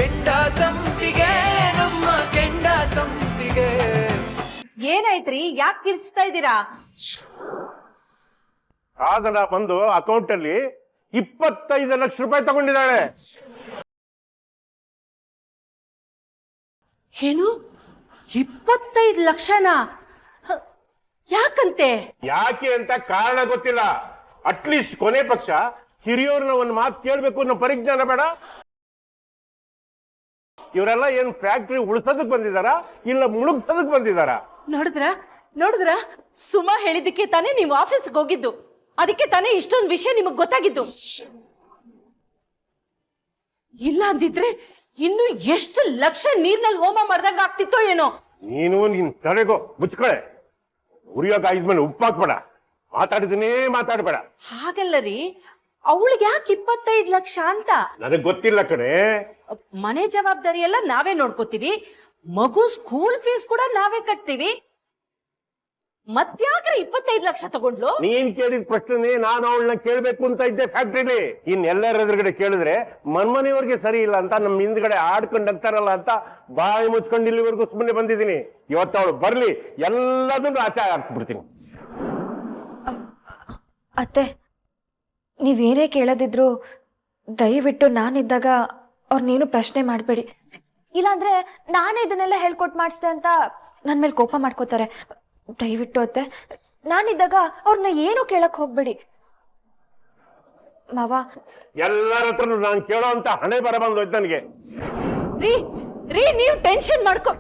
ಕೆಂಡ ಸಂಪಿಗೆ ನಮ್ಮ ಕೆಂಡ ಸಂಪಿಗೆ. ಏನಾಯ್ತ್ರಿ, ಯಾಕೆ ಕಿರ್ಚ್ತಾ ಇದ್ದೀರಾ? ಸಾಧನ ಬಂದು ಅಕೌಂಟ್ ಅಲ್ಲಿ 25 ಲಕ್ಷ ರೂಪಾಯಿ ತಗೊಂಡಿದ್ದಾಳೆ. ಏನು, 25 ಲಕ್ಷನಾ? ಯಾಕಂತೆ? ಯಾಕೆ ಅಂತ ಕಾರಣ ಗೊತ್ತಿಲ್ಲ. ಅಟ್ಲೀಸ್ಟ್ ಕೊನೆ ಪಕ್ಷ ಹಿರಿಯವ್ರನ್ನ ಒಂದು ಮಾತು ಕೇಳ್ಬೇಕು ಅನ್ನೋ ಪರಿಜ್ಞಾನ ಬೇಡ? ಇವರೆಲ್ಲ ಏನು ಫ್ಯಾಕ್ಟ್ರಿ ಉಳಿಸೋದಕ್ ಬಂದಿದಾರ ಇಲ್ಲ ಮುಳುಗ್ಸೋದಕ್ ಬಂದಿದಾರ? ನೋಡಿದ್ರ ಸುಮಾ ಹೇಳಿದ್ದಕ್ಕೆ ತಾನೇ ನೀವು ಆಫೀಸ್ಗೆ ಹೋಗಿದ್ದು, ಅದಕ್ಕೆ ತಾನೇ ಇಷ್ಟೊಂದು ವಿಷಯ ನಿಮಗ್ ಗೊತ್ತಾಗಿದ್ದು. ಇಲ್ಲ ಅಂದಿದ್ರೆ ಇನ್ನು ಎಷ್ಟು ಲಕ್ಷ ನೀರ್ನಲ್ಲಿ ಹೋಮ ಮಾಡ್ದಂಗ ಆಗ್ತಿತ್ತೋ ಏನೋ. ನೀನು ನಿನ್ ತಲೆಗೋ ಮುಚ್ಕಳೆ. ಉರಿಯೋಗ ಇದ್ಮೇಲೆ ಉಪ್ಪಾಕ್ಬೇಡ, ಮಾತಾಡಿದನೇ ಮಾತಾಡ್ಬೇಡ. ಹಾಗಲ್ಲ ರೀ, ಅವಳಿಗೆ ಯಾಕೆ 25 ಲಕ್ಷ ಅಂತ? ನನಗ್ ಗೊತ್ತಿಲ್ಲ ಕಣೆ. ಮನೆ ಜವಾಬ್ದಾರಿ ಎಲ್ಲ ನಾವೇ ನೋಡ್ಕೋತೀವಿ, ಮಗು ಸ್ಕೂಲ್ ಫೀಸ್ ಕೂಡ ನಾವೇ ಕಟ್ತೀವಿ, ಮತ್ಯಾಕ್ರೆ 25 ಲಕ್ಷ ತಗೊಂಡ್ಲು? ನೀನ್ ಕೇಳಿದ ಪ್ರಶ್ನೆ ನಾನು ಅವಳನ್ನ ಕೇಳ್ಬೇಕು ಅಂತ ಇದ್ದೆ ಫ್ಯಾಕ್ಟ್ರಿಲಿ. ಎಲ್ಲರ ಎದುರುಗಡೆ ಕೇಳಿದ್ರೆ ಮನ್ಮನೆಯವ್ರಿಗೆ ಸರಿ ಇಲ್ಲ ಅಂತ ನಮ್ಮ ಹಿಂದ್ಗಡೆ ಆಡ್ಕೊಂಡು ಹೋಗ್ತಾರಲ್ಲ ಅಂತ ಬಾಯಿ ಮುಚ್ಕೊಂಡು ಇಲ್ಲಿವರೆಗೂ ಸುಮ್ಮನೆ ಬಂದಿದ್ದೀನಿ. ಇವತ್ತು ಅವಳು ಬರ್ಲಿ, ಎಲ್ಲದನ್ನು ಆಚೆ ಹಾಕ್ಬಿಡ್ತೀನಿ. ಅತ್ತೆ, ನೀವೇನೇ ಕೇಳದಿದ್ರು ದಯವಿಟ್ಟು ನಾನಿದ್ದಾಗ ಅವ್ರನ್ನೇನು ಪ್ರಶ್ನೆ ಮಾಡಬೇಡಿ. ಇಲ್ಲಾಂದ್ರೆ ನಾನೇ ಇದನ್ನೆಲ್ಲ ಹೇಳ್ಕೊಟ್ಟು ಮಾಡಿಸ್ದೆ ಅಂತ ನನ್ನ ಮೇಲೆ ಕೋಪ ಮಾಡ್ಕೋತಾರೆ. ದಯವಿಟ್ಟು ಅತ್ತೆ, ನಾನಿದ್ದಾಗ ಅವ್ರನ್ನ ಏನು ಕೇಳಕ್ ಹೋಗ್ಬೇಡಿ. ಮಾವ, ಎಲ್ಲರ ಹತ್ರ ನಾನು ಕೇಳೋ ಅಂತ ಹಣೆ ಬರ ಬಂದೋಯ್ತು ನನಗೆ. ರೀ ನೀವು ಟೆನ್ಷನ್ ಮಾಡ್ಕೊ.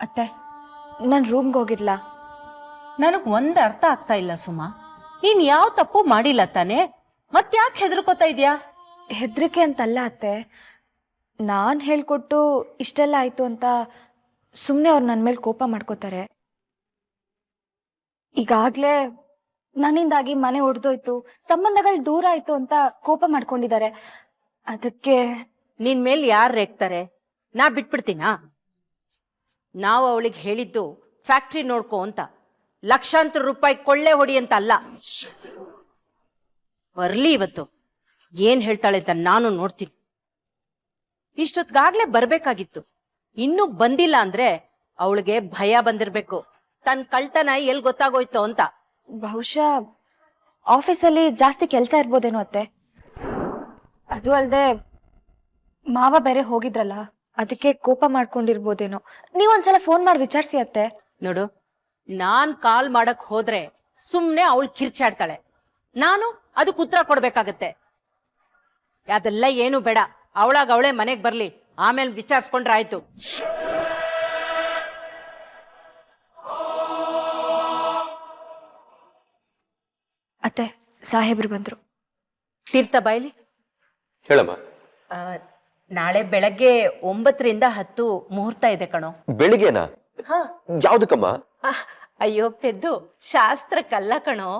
ಅತ್ತೆ, ನಾನು ರೂಮ್ಗೆ ಹೋಗಿರ್ಲಾ? ನನಗ್ ಒಂದ್ ಅರ್ಥ ಆಗ್ತಾ ಇಲ್ಲ ಸುಮಾ, ನೀನ್ ಯಾವ ತಪ್ಪು ಮಾಡಿಲ್ಲ ತಾನೆ, ಮತ್ಯಾಕೆ ಹೆದರ್ಕೋತಾ ಇದ್ಯಾ? ಹೆದರಿಕೆ ಅಂತಲ್ಲ ಅತ್ತೆ, ನಾನು ಹೇಳ್ಕೊಟ್ಟು ಇಷ್ಟೆಲ್ಲ ಆಯಿತು ಅಂತ ಸುಮ್ಮನೆ ಅವ್ರು ನನ್ನ ಮೇಲೆ ಕೋಪ ಮಾಡ್ಕೋತಾರೆ. ಈಗಾಗಲೇ ನನ್ನಿಂದಾಗಿ ಮನೆ ಒಡೆದೋಯ್ತು, ಸಂಬಂಧಗಳು ದೂರ ಆಯಿತು ಅಂತ ಕೋಪ ಮಾಡ್ಕೊಂಡಿದ್ದಾರೆ. ಅದಕ್ಕೆ ನಿನ್ ಮೇಲೆ ಯಾರು ರೇಗ್ತಾರೆ? ನಾ ಬಿಟ್ಬಿಡ್ತೀನಾ? ನಾವು ಅವಳಿಗೆ ಹೇಳಿದ್ದು ಫ್ಯಾಕ್ಟ್ರಿ ನೋಡ್ಕೋ ಅಂತ, ಲಕ್ಷಾಂತರ ರೂಪಾಯಿ ಕೊಳ್ಳೆ ಹೊಡಿ ಅಂತ ಅಲ್ಲ. ಬರ್ಲಿ ಇವತ್ತು, ಏನ್ ಹೇಳ್ತಾಳೆ ಅಂತ ನಾನು ನೋಡ್ತೀನಿ. ಇಷ್ಟೊತ್ಗಾಗ್ಲೇ ಬರ್ಬೇಕಾಗಿತ್ತು, ಇನ್ನೂ ಬಂದಿಲ್ಲ ಅಂದ್ರೆ ಅವಳಿಗೆ ಭಯ ಬಂದಿರ್ಬೇಕು, ತನ್ನ ಕಳ್ತನ ಎಲ್ಲಿ ಗೊತ್ತಾಗೋಯ್ತು ಅಂತ. ಬಹುಶಃ ಆಫೀಸಲ್ಲಿ ಜಾಸ್ತಿ ಕೆಲಸ ಇರ್ಬೋದೇನೋ ಅತ್ತೆ. ಅದು ಅಲ್ಲದೆ ಮಾವ ಬೇರೆ ಹೋಗಿದ್ರಲ್ಲ, ಅದಕ್ಕೆ ಕೋಪ ಮಾಡ್ಕೊಂಡಿರ್ಬೋದೇನೋ. ನೀವೊಂದ್ಸಲ ಫೋನ್ ಮಾಡಿ ವಿಚಾರಿಸಿ ಅತ್ತೆ. ನೋಡು, ನಾನ್ ಕಾಲ್ ಮಾಡಕ್ ಹೋದ್ರೆ ಸುಮ್ನೆ ಅವಳು ಕಿರ್ಚಾಡ್ತಾಳೆ, ನಾನು ಅದಕ್ಕೆ ಉತ್ತರ ಕೊಡ್ಬೇಕಾಗತ್ತೆ. ಅದೆಲ್ಲ ಏನು ಬೇಡ, ಅವಳಾಗ ಅವಳೇ ಮನೆಗ್ ಬರ್ಲಿ, ಆಮೇಲೆ ವಿಚಾರಿಸ್ಕೊಂಡ್ರೆ ಆಯ್ತು. ಅತ್ತೆ, ಸಾಹೇಬ್ರು ಬಂದ್ರು. ತೀರ್ಥ ಬಾಯ್ಲಿ. ಹೇಳಮ್ಮ. ನಾಳೆ ಬೆಳಗ್ಗೆ 9ರಿಂದ 10 ಮುಹೂರ್ತ ಇದೆ ಕಣೋ. ಬೆಳಿಗ್ಗೆನಾ? ಯಾವ್ದಕ್ಕಮ್ಮ? ಅಯ್ಯೋ ಪೆದ್ದು, ಶಾಸ್ತ್ರಕ್ಕಲ್ಲ ಕಣೋ,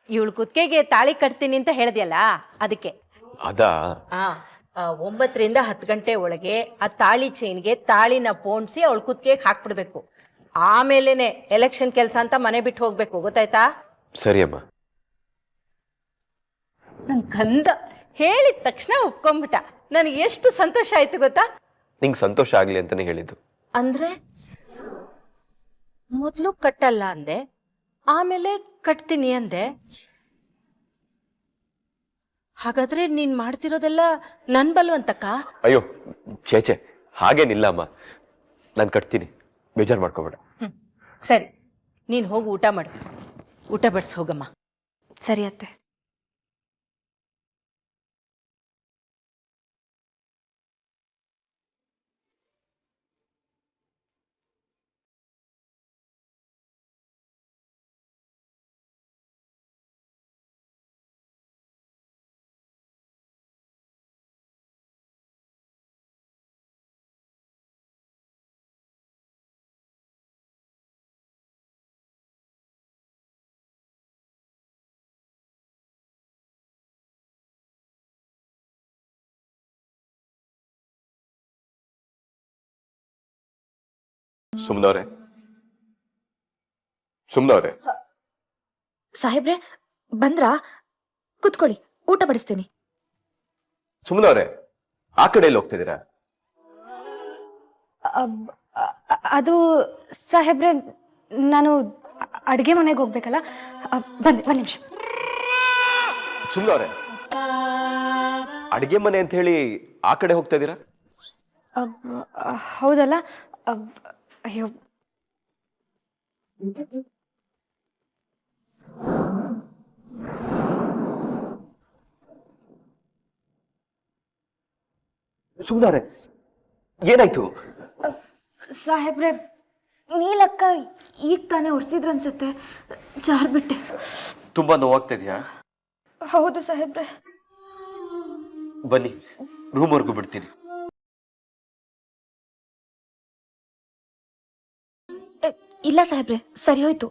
ಇವಳು ಕುತ್ತಿಗೆಗೆ ತಾಳಿ ಕಟ್ತೀನಿ ಅಂತ ಹೇಳ್ದಿಯಲ್ಲ ಅದಕ್ಕೆ. ಅದಾ? 9ರಿಂದ 10 ಗಂಟೆ ಒಳಗೆ ಆ ತಾಳಿ ಚೈನ್ಗೆ ತಾಳಿನ ಪೋಣಿಸಿ ಅವಳು ಕುತ್ತಿಗೆಗೆ ಹಾಕ್ಬಿಡ್ಬೇಕು. ಆಮೇಲೆನೆ ಎಲೆಕ್ಷನ್ ಕೆಲಸ ಅಂತ ಮನೆ ಬಿಟ್ಟು ಹೋಗ್ಬೇಕು, ಗೊತ್ತಾಯ್ತಾ? ಸರಿ ಅಮ್ಮ. ನನ್ ಗಂಧ ಹೇಳಿದ ತಕ್ಷಣ ಒಪ್ಕೊಂಡ್ಬಿಟ್ಟ, ನನಗೆ ಎಷ್ಟು ಸಂತೋಷ ಆಯ್ತು ಗೊತ್ತಾ? ನಿಂಗೆ ಸಂತೋಷ ಆಗ್ಲಿ ಅಂತಾನೆ ಹೇಳಿದ್ದು. ಅಂದ್ರೆ ಮೊದ್ಲು ಕಟ್ಟಲ್ಲ ಅಂದೆ, ಆಮೇಲೆ ಕಟ್ತೀನಿ ಅಂದೆ. ಹಾಗಾದ್ರೆ ನೀನ್ ಮಾಡ್ತಿರೋದೆಲ್ಲ ನನ್ ಬಲ್ವಂತಕ್ಕ? ಅಯ್ಯೋ ಚೇಚೆ, ಹಾಗೇನಿಲ್ಲ ಅಮ್ಮ, ನಾನು ಕಟ್ತೀನಿ, ಬೇಜಾರು ಮಾಡ್ಕೋಬೇಡ. ಸರಿ, ನೀನ್ ಹೋಗಿ ಊಟ ಮಾಡು, ಊಟ ಬಡ್ಸ್ ಹೋಗಮ್ಮ. ಸರಿ ಅತ್ತೆ. ಸುಮ್ನವ್ರೆ ಸುಮ್ನವ್ರೆ ಸಾಹೇಬ್ರೆ ಬಂದ್ರಾ? ಕುತ್ಕೊಳ್ಳಿ, ಊಟ ಬಡಿಸ್ತೀನಿ. ಸುಮ್ನವ್ರೆ ಆ ಕಡೆಯಲ್ಲಿ ಹೋಗ್ತಿದ್ದೀರಾ? ಅದು ಸಾಹೇಬ್ರೆ, ನಾನು ಅಡುಗೆ ಮನೆಗೆ ಹೋಗ್ಬೇಕಲ್ಲ, ಬಂದೆ, ಒಂದು ನಿಮಿಷ. ಸುಮ್ನವ್ರೆ ಅಡಿಗೆ ಮನೆ ಅಂತ ಹೇಳಿ ಆ ಕಡೆ ಹೋಗ್ತಾ ಇದ್ದೀರಾ? ಹೌದಲ್ಲ, ಅಯ್ಯೋ. ಸುಮ್ನವ್ರೆ ಏನಾಯ್ತು? ಸಾಹೇಬ್ರೆ, ನೀಲಕ್ಕ ಈಗ ತಾನೇ ಒರೆಸಿದ್ರನ್ಸುತ್ತೆ, ಜಾರ್ಬಿಟ್ಟೆ. ತುಂಬಾ ನೋವಾಗ್ತಾ ಇದೆಯಾ? ಹೌದು ಸಾಹೇಬ್ರೆ. ಬನ್ನಿ ರೂಮ್ವರೆಗೂ ಬಿಡ್ತೀನಿ. ಇಲ್ಲ ಸಾಹೇಬ್ರೆ, ಸರಿ ಹೋಯ್ತು,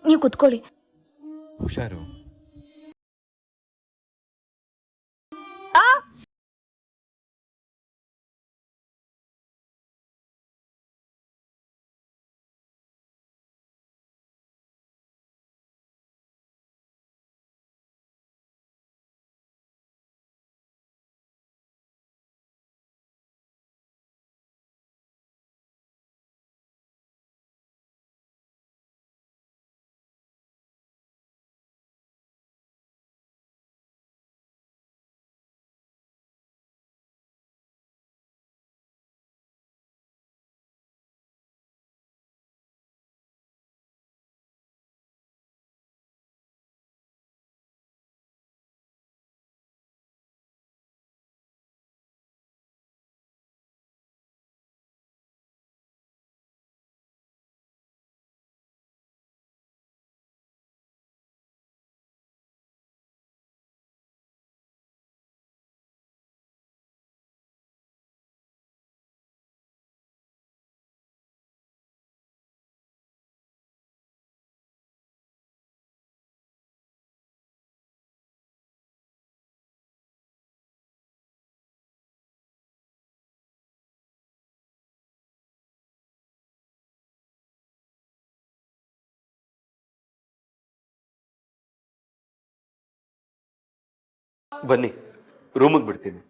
ನೀವು ಕುತ್ಕೊಳ್ಳಿ. ಹುಷಾರು. ಬನ್ನಿ ರೂಮಿಗೆ ಬಿಡ್ತೀನಿ.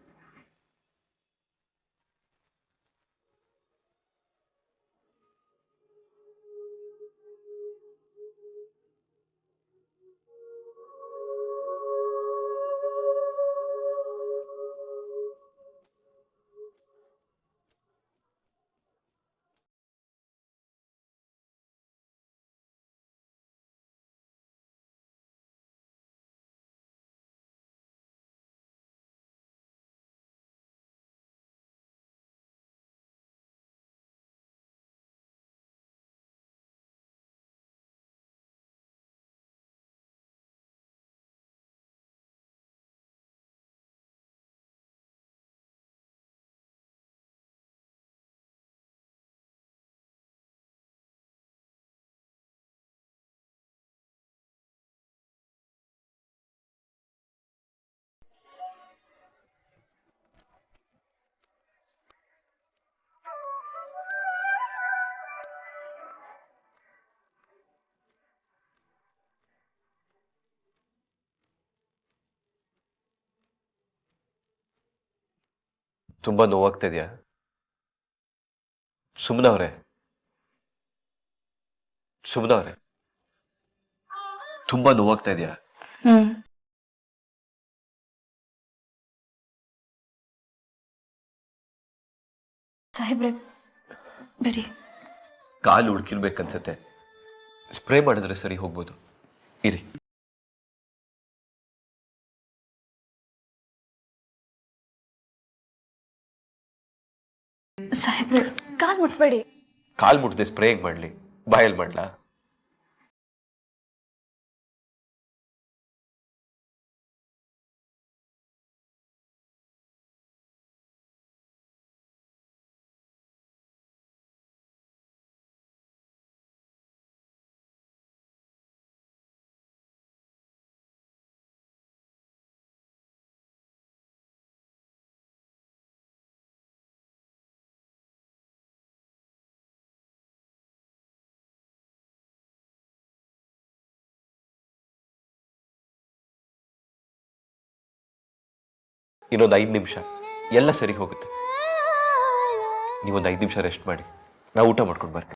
ತುಂಬಾ ನೋವಾಗ್ತಾ ಇದೆಯಾ? ಸುಮ್ನವ್ರೆ ಸುಮ್ನವ್ರೆ ತುಂಬಾ ನೋವಾಗ್ತಾ ಇದೆಯಾ? ಸಾಹೇಬ್ರೆ ಬಿಡಿ. ಕಾಲು ಉಳ್ಕಿರ್ಬೇಕನ್ಸತ್ತೆ, ಸ್ಪ್ರೇ ಮಾಡಿದ್ರೆ ಸರಿ ಹೋಗ್ಬೋದು. ಇರಿ. ಸಾಹೇಬ್ರೆ ಕಾಲ್ ಮುಟ್ಬೇಡಿ. ಕಾಲು ಮುಟ್ದೆ ಸ್ಪ್ರೇ ಹೆಂಗ್ ಮಾಡ್ಲಿ? ಬಾಯಲ್ಲಿ ಮಾಡ್ಲಾ? ಇನ್ನೊಂದು 5 ನಿಮಿಷ ಎಲ್ಲ ಸರಿ ಹೋಗುತ್ತೆ. ನೀವೊಂದು 5 ನಿಮಿಷ ರೆಸ್ಟ್ ಮಾಡಿ, ನಾವು ಊಟ ಮಾಡ್ಕೊಂಡು ಬರ್ತೀವಿ.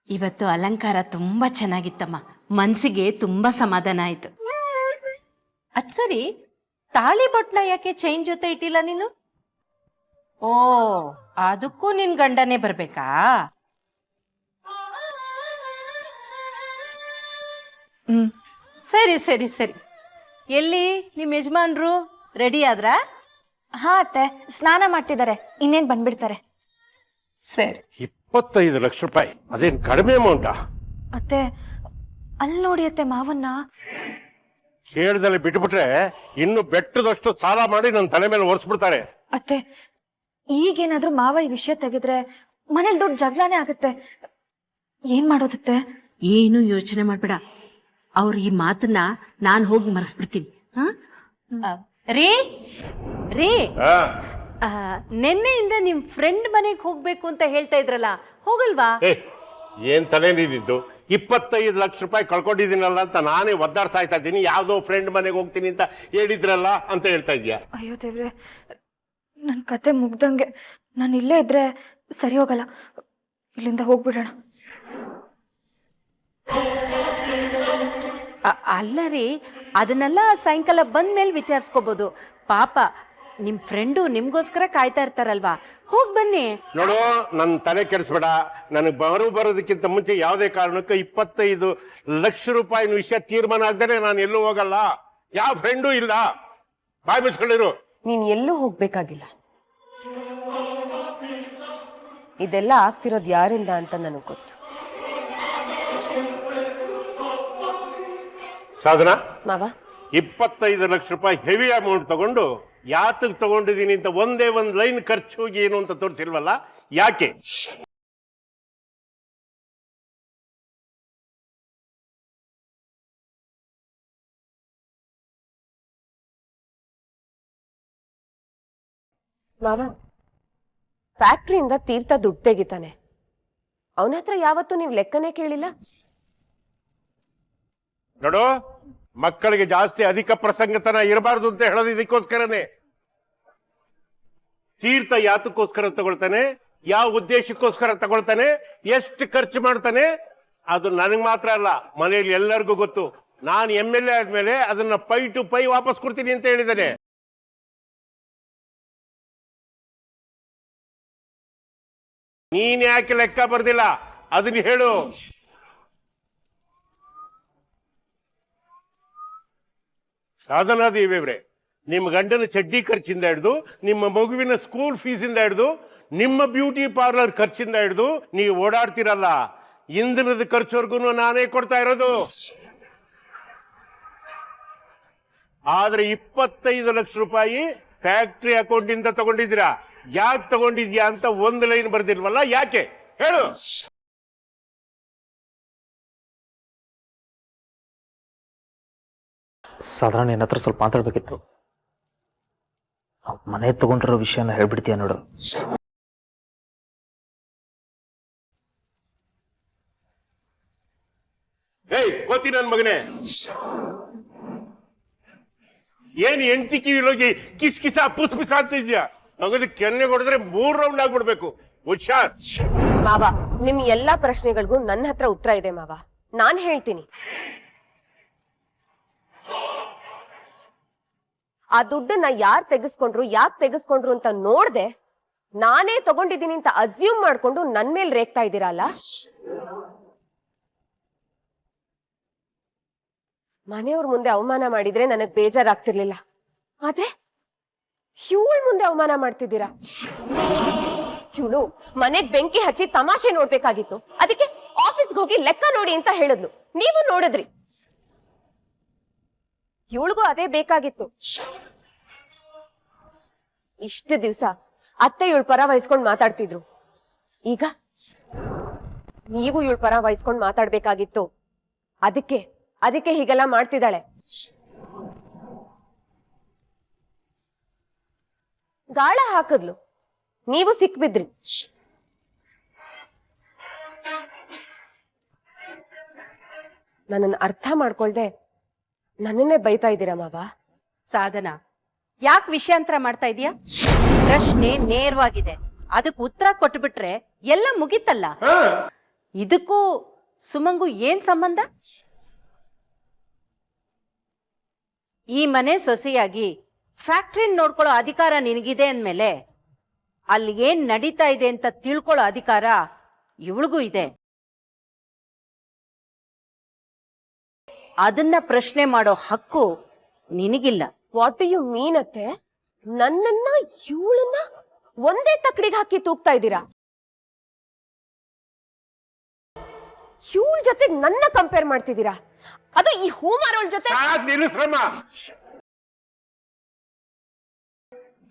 ಇವತ್ತು ಅಲಂಕಾರ ತುಂಬಾ ಚೆನ್ನಾಗಿತ್ತಮ್ಮ. ಮನ್ಸಿಗೆ ತುಂಬಾ ಸಮಾಧಾನ ಆಯ್ತು. ಅದ್ ಸರಿ, ತಾಳಿ ಬೊಟ್ನ ಯಾಕೆ ಚೈನ್ ಜೊತೆ ಇಟ್ಟಿಲ್ಲ ನೀನು? ಓ, ಅದಕ್ಕೂ ನಿನ್ ಗಂಡನೇ ಬರ್ಬೇಕಾ? ಸರಿ ಸರಿ ಸರಿ. ಎಲ್ಲಿ ನಿಮ್ ಯಜಮಾನ್ರು ರೆಡಿ ಆದ್ರ? ಹಾ ಅತ್ತೆ, ಸ್ನಾನ ಮಾಡ್ತಿದ್ದಾರೆ, ಇನ್ನೇನ್ ಬಂದ್ಬಿಡ್ತಾರೆ. ಸರಿ. 25 ಲಕ್ಷ ರೂಪಾಯಿ ಅದೇನ್ ಕಡಿಮೆ ಅಮೌಂಟಾ? ಅತ್ತೆ ಅಲ್ಲಿ ನೋಡಿ ಅತ್ತೆ, ಮಾವನ್ನ ಕೇಳ್ದಲ್ಲಿ ಬಿಟ್ಬಿಟ್ರೆ ಇನ್ನು ಬೆಟ್ಟದಷ್ಟು ಸಾಲ ಮಾಡಿ ನನ್ನ ತಲೆ ಮೇಲೆ ಒರೆಸ್ಬಿಡ್ತಾರೆ. ಅತ್ತೆ ಈಗೇನಾದ್ರೂ ಮಾವ ಈ ವಿಷಯ ತೆಗೆದ್ರೆ ಮನೇಲಿ ದೊಡ್ಡ ಜಗಳಾನೇ ಆಗುತ್ತೆ. ಏನ್ ಮಾಡೋದತ್ತೆ? ಏನು ಯೋಚನೆ ಮಾಡ್ಬೇಡ, ಅವ್ರ ಈ ಮಾತನ್ನ ನಾನ್ ಹೋಗಿ ಮರ್ಸ್ಬಿಡ್ತೀನಿ. ರೀ ರೀ, ನಿನ್ನೆಯಿಂದ ನಿಮ್ ಫ್ರೆಂಡ್ ಮನೆಗೆ ಹೋಗ್ಬೇಕು ಅಂತ ಹೇಳ್ತಾ ಇದ್ರಲ್ಲ, ಹೋಗಲ್ವಾ? ಏನ್ ತಲೆ ನೀಡಿದ್ದು? 25 ಲಕ್ಷ ರೂಪಾಯಿ ಕಳ್ಕೊಂಡಿದ್ದೀನಲ್ಲ ಅಂತ ನಾನೇ ಒದ್ದಾಡ್ಸಾಯ್ತಾ ಇದ್ದೀನಿ. ಯಾವ್ದೋ ಫ್ರೆಂಡ್ ಮನೆಗೆ ಹೋಗ್ತೀನಿ ಅಂತ ಹೇಳಿದ್ರಲ್ಲ ಅಂತ ಹೇಳ್ತಾ ಇದ್ಯಾ? ಅಯ್ಯೋ ದೇವ್ರೆ, ನನ್ ಕತೆ ಮುಗ್ದಂಗೆ. ನಾನು ಇಲ್ಲೇ ಇದ್ರೆ ಸರಿ ಹೋಗಲ್ಲ, ಇಲ್ಲಿಂದ ಹೋಗ್ಬಿಡೋಣ. ಅಲ್ಲ ರೀ, ಅದನ್ನೆಲ್ಲ ಸಾಯಂಕಾಲ ಬಂದ್ಮೇಲೆ ವಿಚಾರಿಸ್ಕೋಬಹುದು. ಪಾಪ ನಿಮ್ ಫ್ರೆಂಡು ನಿಮ್ಗೋಸ್ಕರ ಕಾಯ್ತಾ ಇರ್ತಾರಲ್ವಾ, ಹೋಗ್ ಬನ್ನಿ. ನೋಡು, ನನ್ ತಲೆ ಕೆಡಿಸ್ಬೇಡ. ನನಗೆ ಬರೋದಕ್ಕಿಂತ ಮುಂಚೆ ಯಾವುದೇ ಕಾರಣಕ್ಕೂ 25 ಲಕ್ಷ ರೂಪಾಯಿ ವಿಷಯ ತೀರ್ಮಾನ ಆಗದೆ ನಾನು ಎಲ್ಲೂ ಹೋಗಲ್ಲ. ಯಾವ ಫ್ರೆಂಡು ಇಲ್ಲ. ಬಾಯ್ ಮುಚ್ಕೊಂಡಿರು. ನೀನ್ ಎಲ್ಲೂ ಹೋಗ್ಬೇಕಾಗಿಲ್ಲ. ಇದೆಲ್ಲ ಆಗ್ತಿರೋದು ಯಾರಿಂದ ಅಂತ ನನಗೆ ಗೊತ್ತು. ಸಾಧನಾ, ಮಾವ, 25 ಲಕ್ಷ ರೂಪಾಯಿ ಹೆವಿ ಅಮೌಂಟ್ ತಗೊಂಡು ಯಾತಕ್ ತಗೊಂಡಿದ್ದೀನಿ ಅಂತ ಒಂದೇ ಒಂದು ಲೈನ್ ಖರ್ಚು ಹೋಗಿ ಏನು ಅಂತ ತೋರಿಸಿಲ್ವಲ್ಲ, ಯಾಕೆ? ಮಾವ, ಫ್ಯಾಕ್ಟ್ರಿಯಿಂದ ತೀರ್ಥ ದುಡ್ಡು ತೆಗಿತಾನೆ. ಅವನ ಹತ್ರ ಯಾವತ್ತೂ ನೀವು ಲೆಕ್ಕನೇ ಕೇಳಿಲ್ಲ. ನೋಡು, ಮಕ್ಕಳಿಗೆ ಜಾಸ್ತಿ ಅಧಿಕ ಪ್ರಸಂಗತನ ಇರಬಾರ್ದು ಅಂತ ಹೇಳೋದು ಇದಕ್ಕೋಸ್ಕರನೇ. ತೀರ್ಥ ಯಾತಕ್ಕೋಸ್ಕರ ತಗೊಳ್ತಾನೆ, ಯಾವ ಉದ್ದೇಶಕ್ಕೋಸ್ಕರ ತಗೊಳ್ತಾನೆ, ಎಷ್ಟು ಖರ್ಚು ಮಾಡ್ತಾನೆ, ಅದು ನನಗೆ ಮಾತ್ರ ಅಲ್ಲ, ಮನೆಯಲ್ಲಿ ಎಲ್ಲರಿಗೂ ಗೊತ್ತು. ನಾನು MLA ಆದ್ಮೇಲೆ ಅದನ್ನ ಪೈ ಟು ಪೈ ವಾಪಸ್ ಕೊಡ್ತೀನಿ ಅಂತ ಹೇಳಿದ್ದಾನೆ. ನೀನ್ ಯಾಕೆ ಲೆಕ್ಕ ಬರ್ದಿಲ್ಲ ಅದನ್ನ ಹೇಳು. ಸಾಧನಾದೇವಿಯವ್ರೆ, ನಿಮ್ಮ ಗಂಡನ ಚಡ್ಡಿ ಖರ್ಚಿಂದ ಹಿಡಿದು, ನಿಮ್ಮ ಮಗುವಿನ ಸ್ಕೂಲ್ ಫೀಸಿಂದ ಹಿಡಿದು, ನಿಮ್ಮ ಬ್ಯೂಟಿ ಪಾರ್ಲರ್ ಖರ್ಚಿಂದ ಹಿಡಿದು ನೀವು ಓಡಾಡ್ತಿರಲ್ಲ, ಇಂಧನದ ಖರ್ಚುವರೆಗೂ ನಾನೇ ಕೊಡ್ತಾ ಇರೋದು. ಆದ್ರೆ 25 ಲಕ್ಷ ರೂಪಾಯಿ ಫ್ಯಾಕ್ಟ್ರಿ ಅಕೌಂಟ್ ಇಂದ ತಗೊಂಡಿದ್ದೀರಾ. ಯಾಕೆ ತಗೊಂಡಿದ್ಯಾ ಅಂತ ಒಂದು ಲೈನ್ ಬರ್ದಿಲ್ವಲ್ಲ, ಯಾಕೆ ಹೇಳು. ಸಾಧಾರಣ ನಿನ್ನ ಹತ್ರ ಸ್ವಲ್ಪ ಮಾತಾಡ್ಬೇಕಿತ್ತು. ಮನೆ ತಗೊಂಡಿರೋ ವಿಷಯನ ಹೇಳ್ಬಿಡ್ತೀಯ ನೋಡು. ಗೊತ್ತಿ ನನ್ ಮಗನೇ, ಏನ್ ಹೆಂಡತಿ ಕಿವಿಲೋಗಿ ಕಿಸ್ ಕಿಸ ಪುಸ್ ಪಿಸ್ ಆಗ್ತಿದ್ಯಾ? ಮಗದ ಕೆನ್ನೆ ಕೊಡಿದ್ರೆ 3 ರೌಂಡ್ ಆಗ್ಬಿಡ್ಬೇಕು. ಹುಷಾರ್. ಮಾವ, ನಿಮ್ ಎಲ್ಲಾ ಪ್ರಶ್ನೆಗಳಿಗೂ ನನ್ನ ಹತ್ರ ಉತ್ತರ ಇದೆ ಮಾವ. ನಾನ್ ಹೇಳ್ತೀನಿ. ಆ ದುಡ್ಡನ್ನ ಯಾರ್ ತೆಗೆಸ್ಕೊಂಡ್ರು ಯಾಕೆ ತೆಗೆಸ್ಕೊಂಡ್ರು ಅಂತ ನೋಡ್ದೆ ನಾನೇ ತಗೊಂಡಿದ್ದೀನಿ ಅಂತ ಅಸ್ಯೂಮ್ ಮಾಡ್ಕೊಂಡು ನನ್ ಮೇಲ್ ರೇಗ್ತಾ ಇದ್ದೀರಲ್ಲ. ಮನೆಯವ್ರ ಮುಂದೆ ಅವಮಾನ ಮಾಡಿದ್ರೆ ನನಗ್ ಬೇಜಾರಾಗ್ತಿರ್ಲಿಲ್ಲ, ಆದ್ರೆ ಇವಳ ಮುಂದೆ ಅವಮಾನ ಮಾಡ್ತಿದ್ದೀರಾ. ಇವಳು ಮನೆಗ್ ಬೆಂಕಿ ಹಚ್ಚಿ ತಮಾಷೆ ನೋಡ್ಬೇಕಾಗಿತ್ತು, ಅದಕ್ಕೆ ಆಫೀಸ್ಗೆ ಹೋಗಿ ಲೆಕ್ಕ ನೋಡಿ ಅಂತ ಹೇಳಿದ್ಲು, ನೀವು ನೋಡಿದ್ರಿ. ಇವಳಿಗೂ ಅದೇ ಬೇಕಾಗಿತ್ತು. ಇಷ್ಟು ದಿವ್ಸ ಅತ್ತೆ ಇವಳ ಪರ ವಹಿಸ್ಕೊಂಡ್ ಮಾತಾಡ್ತಿದ್ರು, ಈಗ ನೀವು ಇವಳ ಪರ ವಹಿಸ್ಕೊಂಡ್ ಮಾತಾಡ್ಬೇಕಾಗಿತ್ತು. ಅದಕ್ಕೆ ಹೀಗೆಲ್ಲ ಮಾಡ್ತಿದ್ದಾಳೆ. ಗಾಳ ಹಾಕಿದ್ಲು, ನೀವು ಸಿಕ್ಬಿದ್ರಿ. ನನ್ನನ್ನು ಅರ್ಥ ಮಾಡ್ಕೊಳ್ದೆ ನನ್ನನ್ನೇ ಬೈತಾ ಇದ್ದೀರಾ ಮಾವ. ಸಾಧನ, ಯಾಕೆ ವಿಷಯಾಂತರ ಮಾಡ್ತಾ ಇದೀಯಾ? ಪ್ರಶ್ನೆ ನೇರವಾಗಿದೆ, ಅದಕ್ಕೆ ಉತ್ತರ ಕೊಟ್ಬಿಟ್ರೆ ಎಲ್ಲ ಮುಗಿತಲ್ಲ. ಇದಕ್ಕೂ ಸುಮಂಗೂ ಏನ್ ಸಂಬಂಧ? ಈ ಮನೆ ಸೊಸೆಯಾಗಿ ಫ್ಯಾಕ್ಟ್ರಿ ನೋಡ್ಕೊಳ್ಳೋ ಅಧಿಕಾರ ನಿನಗಿದೆ ಅಂದ್ಮೇಲೆ ಅಲ್ಲಿ ಏನ್ ನಡೀತಾ ಇದೆ ಅಂತ ತಿಳ್ಕೊಳ್ಳೋ ಅಧಿಕಾರ ಇವಳಿಗೂ ಇದೆ. ಅದನ್ನ ಪ್ರಶ್ನೆ ಮಾಡೋ ಹಕ್ಕು ನಿನಗಿಲ್ಲ. ವಾಟ್ ಡು ಯು ಮೀನ್ ಅತ್ತೆ? ನನ್ನನ್ನ ಇವಳನ್ನ ಒಂದೇ ತಕ್ಕಡಿಗೆ ಹಾಕಿ ತೂಗ್ತಾ ಇದ್ದೀರಾ? ಇವಳ ಜೊತೆ ನನ್ನ ಕಂಪೇರ್ ಮಾಡ್ತಿದ್ದೀರಾ, ಅದು ಈ ಹೂ ಮಾರೋಳ ಜೊತೆ. ನಿಲ್ಲಿಸ್ರಮ್ಮ,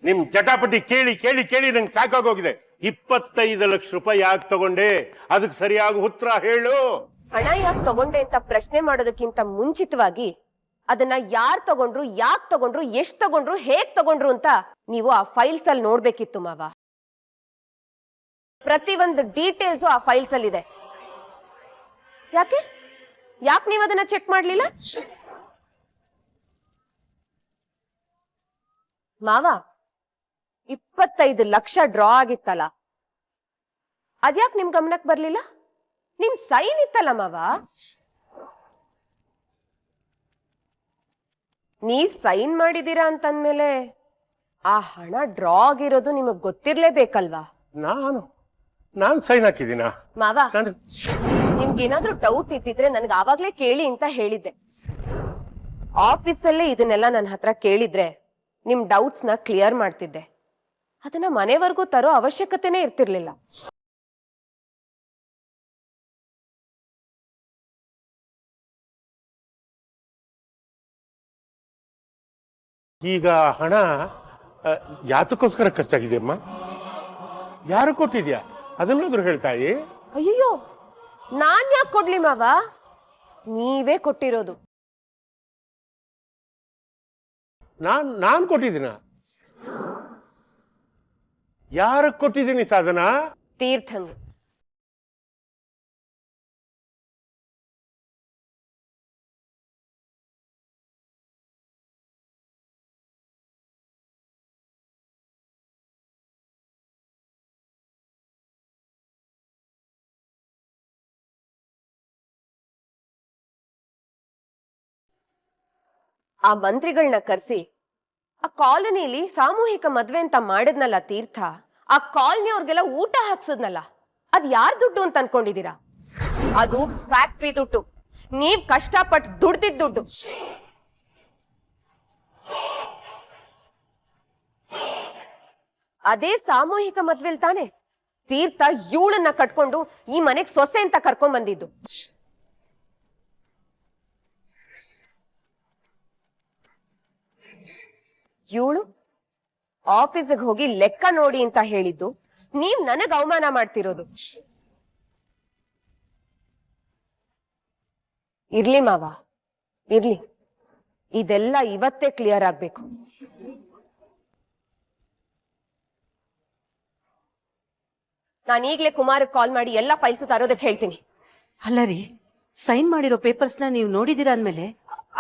ನಿಮ್ ಜಟಾಪಟಿ ಕೇಳಿ ಕೇಳಿ ಕೇಳಿ ನಂಗೆ ಸಾಕಾಗೋಗಿದೆ. 25 ಲಕ್ಷ ರೂಪಾಯಿ ಯಾಕೆ ತಗೊಂಡೆ? ಅದಕ್ಕೆ ಸರಿಯಾಗಿ ಉತ್ತರ ಹೇಳು. ಹಣ ಯಾಕೆ ತಗೊಂಡೆ ಅಂತ ಪ್ರಶ್ನೆ ಮಾಡೋದಕ್ಕಿಂತ ಮುಂಚಿತವಾಗಿ ಅದನ್ನ ಯಾರ್ ತಗೊಂಡ್ರು, ಯಾಕೆ ತಗೊಂಡ್ರು, ಎಷ್ಟ್ ತಗೊಂಡ್ರು, ಹೇಗ್ ತಗೊಂಡ್ರು ಅಂತ ನೀವು ಆ ಫೈಲ್ಸ್ ಅಲ್ಲಿ ನೋಡ್ಬೇಕಿತ್ತು ಮಾವ. ಪ್ರತಿಯೊಂದು ಡೀಟೇಲ್ಸು ಆ ಫೈಲ್ಸ್ ಅಲ್ಲಿ ಇದೆ. ಯಾಕೆ ನೀವು ಅದನ್ನ ಚೆಕ್ ಮಾಡ್ಲಿಲ್ಲ ಮಾವ? 25 ಲಕ್ಷ ಡ್ರಾ ಆಗಿತ್ತಲ್ಲ, ಅದ್ಯಾಕ್ ನಿಮ್ ಗಮನಕ್ಕೆ ಬರ್ಲಿಲ್ಲ? ನಿಮ್ ಸೈನ್ ಇತ್ತಲ್ಲ ಮಾವ. ನೀವ್ ಸೈನ್ ಮಾಡಿದೀರಾ ಅಂತಂದ್ಮೇಲೆ ಆ ಹಣ ಡ್ರಾ ಆಗಿರೋದು ನಿಮಗ್ ಗೊತ್ತಿರ್ಲೇಬೇಕಲ್ವಾ? ನಾನು ಸೈನ್ ಹಾಕಿದ್ದೀನ ಮಾವ? ನಿಮ್ಗೇನಾದ್ರೂ ಡೌಟ್ ಇದ್ದಿದ್ರೆ ನನ್ಗೆ ಆವಾಗ್ಲೇ ಕೇಳಿ ಅಂತ ಹೇಳಿದ್ದೆ. ಆಫೀಸಲ್ಲೇ ಇದನ್ನೆಲ್ಲ ನನ್ನ ಹತ್ರ ಕೇಳಿದ್ರೆ ನಿಮ್ ಡೌಟ್ಸ್ ನ ಕ್ಲಿಯರ್ ಮಾಡ್ತಿದ್ದೆ. ಅದನ್ನ ಮನೆವರೆಗೂ ತರೋ ಅವಶ್ಯಕತೆನೇ ಇರ್ತಿರ್ಲಿಲ್ಲ. ಈಗ ಹಣ ಯಾತಕ್ಕೋಸ್ಕರ ಖರ್ಚಾಗಿದೆ ಅಮ್ಮ? ಯಾರು ಕೊಟ್ಟಿದ್ಯಾ ಅದನ್ನಾದ್ರೂ ಹೇಳ್ತಾಯಿ. ಅಯ್ಯೋ, ನಾನ್ ಯಾಕೆ ಕೊಡ್ಲಿ ಮಾವ? ನೀವೇ ಕೊಟ್ಟಿರೋದು. ನಾನ್ ಕೊಟ್ಟಿದ್ದೀನ? ಯಾರಕ್ ಕೊಟ್ಟಿದ್ದೀನಿ ಸಾಧನ? ತೀರ್ಥಂಗ್. ಆ ಮಂತ್ರಿಗಳನ್ನ ಕರೆಸಿ ಆ ಕಾಲೋನಿಲಿ ಸಾಮೂಹಿಕ ಮದ್ವೆ ಅಂತ ಮಾಡಿದ್ನಲ್ಲ ತೀರ್ಥ, ಆ ಕಾಲನಿ ಅವ್ರಿಗೆಲ್ಲ ಊಟ ಹಾಕ್ಸದ್ನಲ್ಲ, ಅದ್ ಯಾರ್ ದುಡ್ಡು ಅಂತ ಅನ್ಕೊಂಡಿದೀರಾ? ಅದು ಫ್ಯಾಕ್ಟ್ರಿ ದುಡ್ಡು, ನೀವ್ ಕಷ್ಟಪಟ್ಟು ದುಡ್ದಿದ್ ದುಡ್ಡು. ಅದೇ ಸಾಮೂಹಿಕ ಮದ್ವೆಲ್ ತಾನೆ ತೀರ್ಥ ಇವಳನ್ನ ಕಟ್ಕೊಂಡು ಈ ಮನೆಗ್ ಸೊಸೆ ಅಂತ ಕರ್ಕೊಂಡ್ ಬಂದಿದ್ದು. ಇವಳು ಆಫೀಸಿಗೆ ಹೋಗಿ ಲೆಕ್ಕ ನೋಡಿ ಅಂತ ಹೇಳಿದ್ದು, ನೀವ್ ನನಗ್ ಅವಮಾನ ಮಾಡ್ತಿರೋದು. ಇರ್ಲಿ ಮಾವ, ಇರ್ಲಿ. ಇದೆಲ್ಲ ಇವತ್ತೇ ಕ್ಲಿಯರ್ ಆಗ್ಬೇಕು. ನಾನು ಈಗ್ಲೇ ಕುಮಾರಕ್ಕೆ ಕಾಲ್ ಮಾಡಿ ಎಲ್ಲ ಫೈಲ್ಸ್ ತರೋದಕ್ಕೆ ಹೇಳ್ತೀನಿ. ಅಲ್ಲ ರೀ, ಸೈನ್ ಮಾಡಿರೋ ಪೇಪರ್ಸ್ನ ನೀವು ನೋಡಿದಿರ ಅಂದ್ಮೇಲೆ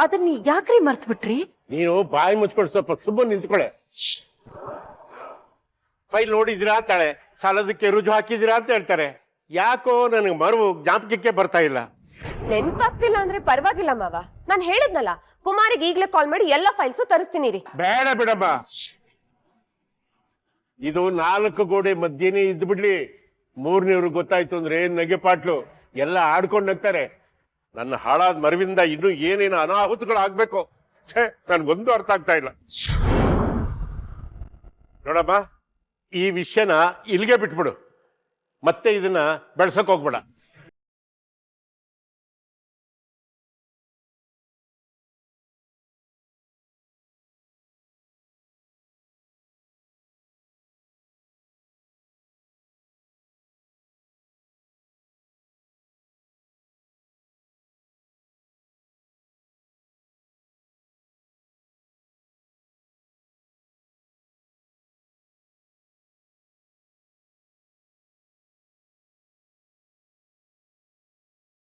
ಅದನ್ನ ಯಾಕ್ರಿ ಮರ್ತ್ ಬಿಟ್ರಿ? ನೀನು ಬಾಯಿ ಮುಚ್ಕೊಂಡು ಸ್ವಲ್ಪ ಸುಮ್ಮನೆ ನಿಂತ್ಕೊಳ್ಳೆ. ಫೈಲ್ ನೋಡಿದಿರಾ ಅಂತಾಳೆ, ಸಾಲದಕ್ಕೆ ರುಜು ಹಾಕಿದಿರಾ ಅಂತ ಹೇಳ್ತಾರೆ. ಯಾಕೋ ನನಗೆ ಮರುವು ಜ್ಞಾಪಕಕ್ಕೆ ಬರ್ತಾ ಇಲ್ಲ. ನೆನ್ಪಾಗ್ತಿಲ್ಲ ಅಂದ್ರೆ ಪರವಾಗಿಲ್ಲ ಮಾವ, ನಾನ್ ಹೇಳಿದ್ನಲ್ಲ ಕುಮಾರಿಗೆ ಈಗ್ಲೇ ಕಾಲ್ ಮಾಡಿ ಎಲ್ಲ ಫೈಲ್ಸು ತರಿಸ್ತೀನಿ ರೀ. ಬೇಡ ಬಿಡಮ್ಮ, ಇದು 4 ಗೋಡೆ ಮಧ್ಯೆನೇ ಇದ್ದು ಬಿಡ್ಲಿ. 3ನೇವ್ರು ಗೊತ್ತಾಯ್ತು ಅಂದ್ರೆ ನಗೆಪಾಟ್ಲು ಎಲ್ಲ ಆಡ್ಕೊಂಡು ನಗ್ತಾರೆ. ನನ್ನ ಹಾಳಾದ ಮರವಿಂದ ಇನ್ನೂ ಏನೇನು ಅನಾಹುತಗಳು ಆಗ್ಬೇಕು, ನನ್ಗೊಂದು ಅರ್ಥ ಆಗ್ತಾ ಇಲ್ಲ. ನೋಡಮ್ಮ, ಈ ವಿಷಯನ ಇಲ್ಲಿಗೆ ಬಿಟ್ಬಿಡು, ಮತ್ತೆ ಇದನ್ನ ಬೆಳ್ಸಕ್ ಹೋಗ್ಬೇಡ.